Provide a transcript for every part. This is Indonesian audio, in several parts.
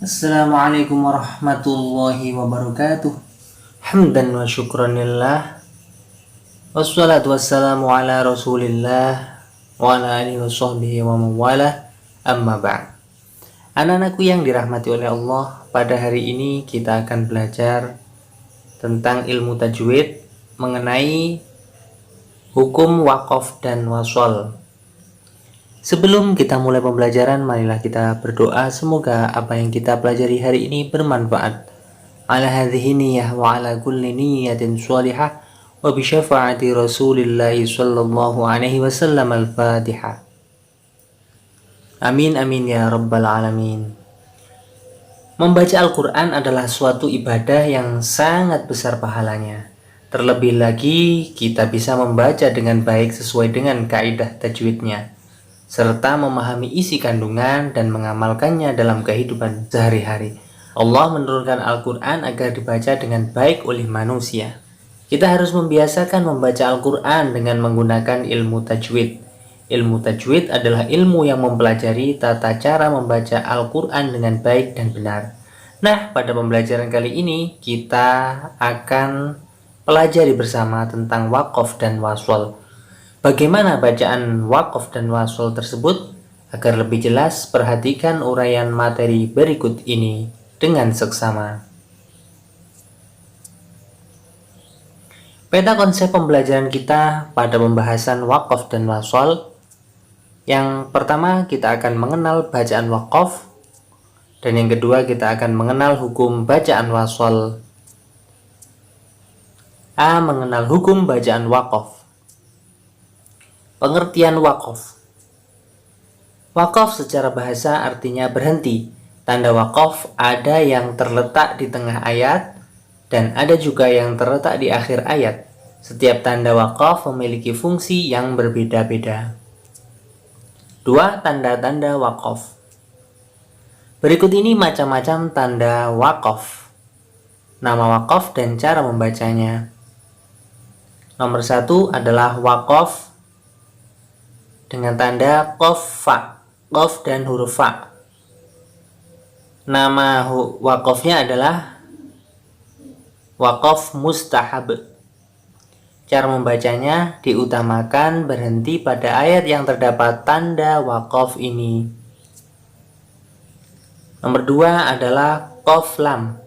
Assalamualaikum warahmatullahi wabarakatuh. Hamdan wa syukranillah. Wassalatu wassalamu ala rasulillah wa ala alihi wa sahbihi wa mawalah. Amma ba'd. Anak-anakku yang dirahmati oleh Allah, pada hari ini kita akan belajar tentang ilmu tajwid mengenai hukum waqaf dan wasol. Sebelum kita mulai pembelajaran, marilah kita berdoa semoga apa yang kita pelajari hari ini bermanfaat. Ala hadhihi niyyah wa ala kulli niyyatin shalihah wa bi syafaati Rasulillah sallallahu alaihi wasallam. Al-Fatihah. Amin amin ya rabbal alamin. Membaca Al-Qur'an adalah suatu ibadah yang sangat besar pahalanya. Terlebih lagi kita bisa membaca dengan baik sesuai dengan kaidah tajwidnya, serta memahami isi kandungan dan mengamalkannya dalam kehidupan sehari-hari. Allah menurunkan Al-Quran agar dibaca dengan baik oleh manusia. Kita harus membiasakan membaca Al-Quran dengan menggunakan ilmu tajwid. Ilmu tajwid adalah ilmu yang mempelajari tata cara membaca Al-Quran dengan baik dan benar. Nah, pada pembelajaran kali ini kita akan pelajari bersama tentang waqaf dan wasol. Bagaimana bacaan waqaf dan wasol tersebut? Agar lebih jelas, perhatikan uraian materi berikut ini dengan seksama. Peta konsep pembelajaran kita pada pembahasan waqaf dan wasol. Yang pertama, kita akan mengenal bacaan waqaf, dan yang kedua kita akan mengenal hukum bacaan wasol. A. Mengenal hukum bacaan waqaf. Pengertian waqaf. Waqaf secara bahasa artinya berhenti. Tanda waqaf ada yang terletak di tengah ayat dan ada juga yang terletak di akhir ayat. Setiap tanda waqaf memiliki fungsi yang berbeda-beda. 2. Tanda-tanda waqaf. Berikut ini macam-macam tanda waqaf. Nama waqaf dan cara membacanya. Nomor 1 adalah waqaf dengan tanda qaf fa, qaf dan huruf fa. Nama waqafnya adalah waqaf mustahab. Cara membacanya diutamakan berhenti pada ayat yang terdapat tanda waqaf ini. Nomor 2 adalah qaf lam.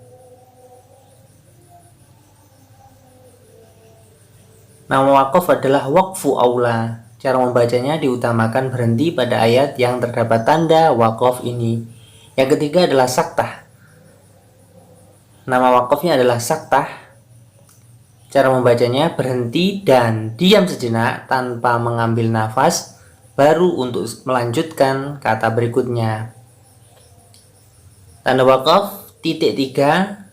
Nama waqaf adalah waqfu aula. Cara membacanya diutamakan berhenti pada ayat yang terdapat tanda waqaf ini. Yang ketiga adalah saktah. Nama waqafnya adalah saktah. Cara membacanya berhenti dan diam sejenak tanpa mengambil nafas, baru untuk melanjutkan kata berikutnya. Tanda waqaf titik 3,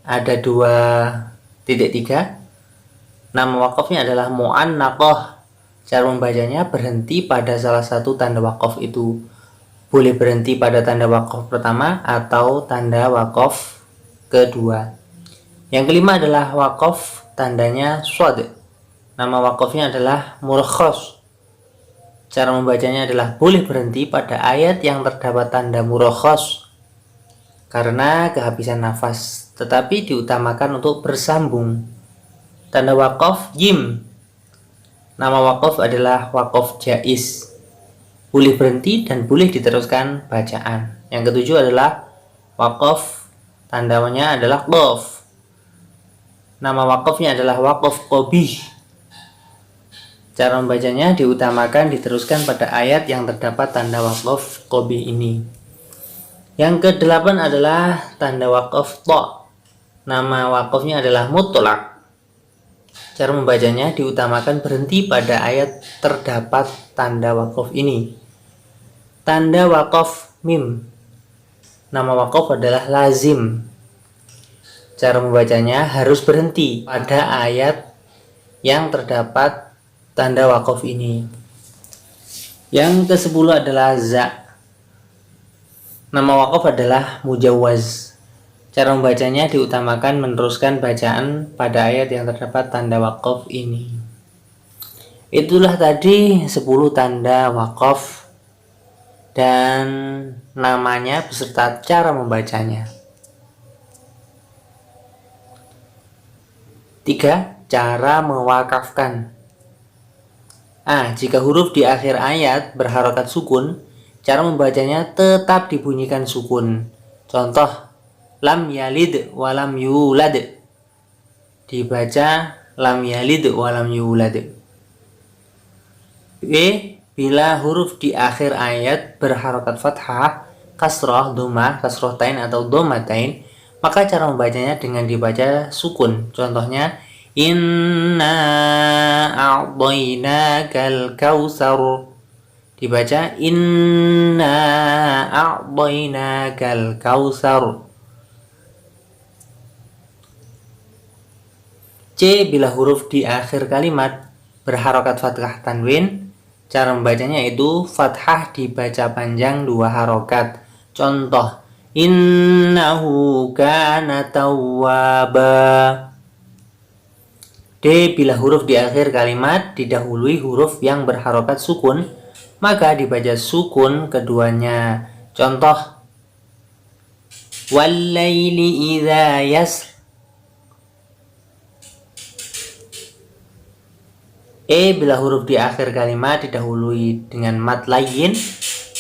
ada 2 titik 3. Nama waqafnya adalah mu'annaqah. Cara membacanya berhenti pada salah satu tanda waqaf itu. Boleh berhenti pada tanda waqaf pertama atau tanda waqaf kedua. Yang kelima adalah waqaf tandanya shad. Nama waqafnya adalah murakhas. Cara membacanya adalah boleh berhenti pada ayat yang terdapat tanda murakhas karena kehabisan nafas, tetapi diutamakan untuk bersambung. Tanda waqaf jim. Nama waqaf adalah waqaf jaiz. Boleh berhenti dan boleh diteruskan bacaan. Yang ketujuh adalah waqaf, tandanya adalah qaf. Nama waqafnya adalah waqaf qabih. Cara membacanya diutamakan diteruskan pada ayat yang terdapat tanda waqaf qabih ini. Yang ke-8 adalah tanda waqaf ta. Nama waqafnya adalah mutlaq. Cara membacanya diutamakan berhenti pada ayat terdapat tanda waqaf ini. Tanda waqaf mim. Nama waqaf adalah lazim. Cara membacanya harus berhenti pada ayat yang terdapat tanda waqaf ini. Yang ke-10 adalah za. Nama waqaf adalah mujawwaz. Cara membacanya diutamakan meneruskan bacaan pada ayat yang terdapat tanda waqaf ini. Itulah tadi 10 tanda waqaf dan namanya beserta cara membacanya. 3. Cara mewakafkan. Jika huruf di akhir ayat berharokat sukun, cara membacanya tetap dibunyikan sukun. Contoh, lam yalid walam yulad, dibaca lam yalid walam yulad. B. Bila huruf di akhir ayat berharokat fathah, kasroh, dhammah, kasrohtain atau dhammatain, maka cara membacanya dengan dibaca sukun. Contohnya, inna a'dainakal kautsar, dibaca inna a'dainakal kautsar. C. Bila huruf di akhir kalimat berharokat fathah tanwin, cara membacanya itu fathah dibaca panjang 2 harokat. Contoh, innahu kana tawwaba. D. Bila huruf di akhir kalimat didahului huruf yang berharokat sukun, maka dibaca sukun keduanya. Contoh, wal-laili idza yasr. E. Bila huruf di akhir kalimat didahului dengan mad layyin,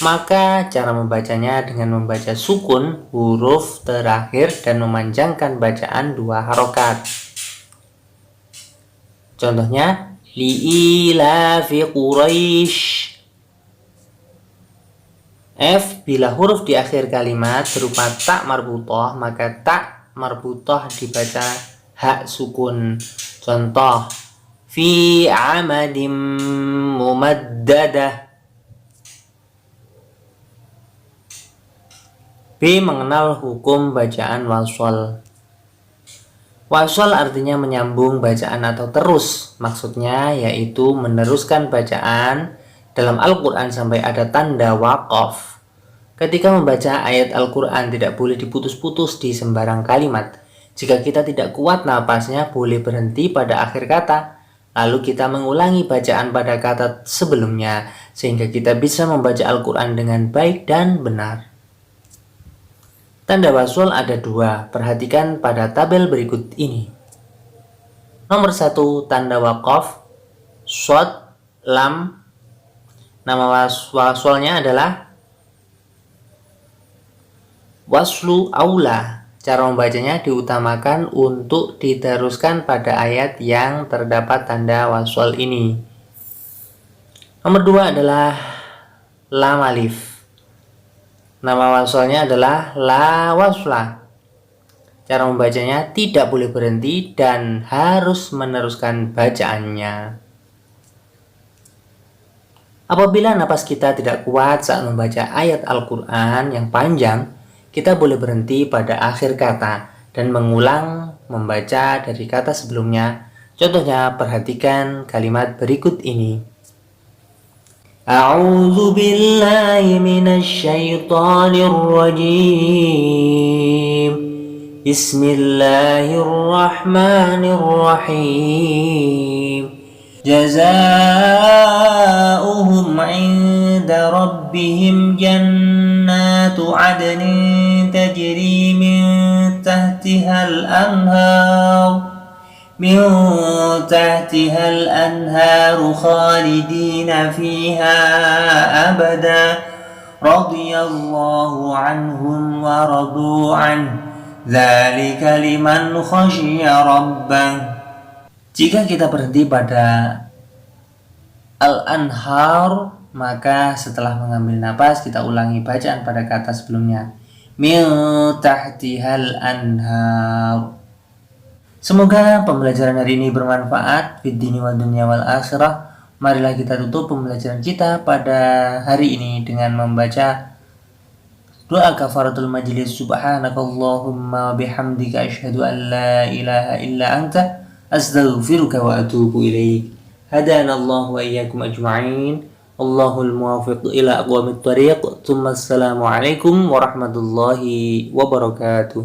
maka cara membacanya dengan membaca sukun huruf terakhir dan memanjangkan bacaan 2 harokat. Contohnya, li'ilafi Quraisy. F. Bila huruf di akhir kalimat berupa tak marbutoh, maka tak marbutoh dibaca hak sukun. Contoh, fi amadim mumaddadah. B. Mengenal hukum bacaan wasol. Wasol artinya menyambung bacaan atau terus. Maksudnya yaitu meneruskan bacaan dalam Al-Quran sampai ada tanda waqaf. Ketika membaca ayat Al-Quran tidak boleh diputus-putus di sembarang kalimat. Jika kita tidak kuat napasnya, boleh berhenti pada akhir kata, lalu kita mengulangi bacaan pada kata sebelumnya, sehingga kita bisa membaca Al-Quran dengan baik dan benar. Tanda wasol ada 2, perhatikan pada tabel berikut ini. Nomor 1, tanda waqaf, shod, lam. Nama wasolnya adalah waslu aula. Cara membacanya diutamakan untuk diteruskan pada ayat yang terdapat tanda wasol ini. Nomor 2 adalah lam alif. Nama wasolnya adalah la wasla. Cara membacanya tidak boleh berhenti dan harus meneruskan bacaannya. Apabila napas kita tidak kuat saat membaca ayat Al-Quran yang panjang, kita boleh berhenti pada akhir kata dan mengulang membaca dari kata sebelumnya. Contohnya, perhatikan kalimat berikut ini. A'udzu billahi minasy syaithanir rajim. Bismillahirrahmanirrahim. Jazaohum 'inda rabbihim jannatu 'adnin tajri min tahtihal anhar khalidina fiha abada radiyallahu anhum wa radu an dzalika liman khashiya rabbah. Jika kita berhenti pada al-anhar, maka setelah mengambil napas kita ulangi bacaan pada kata sebelumnya. Min tahtihal anhar. Semoga pembelajaran hari ini bermanfaat fid dini wad dunya wal akhirah. Marilah kita tutup pembelajaran kita pada hari ini dengan membaca doa kafaratul majlis. Subhanakallahumma bihamdika asyhadu an la ilaha illa anta astaghfiruka wa atubu ilaik. Hadanallahu wa iyyakum ajma'in. Allahul muwaffiq ila aqwamit thariq. Assalamu alaikum warahmatullahi wabarakatuh.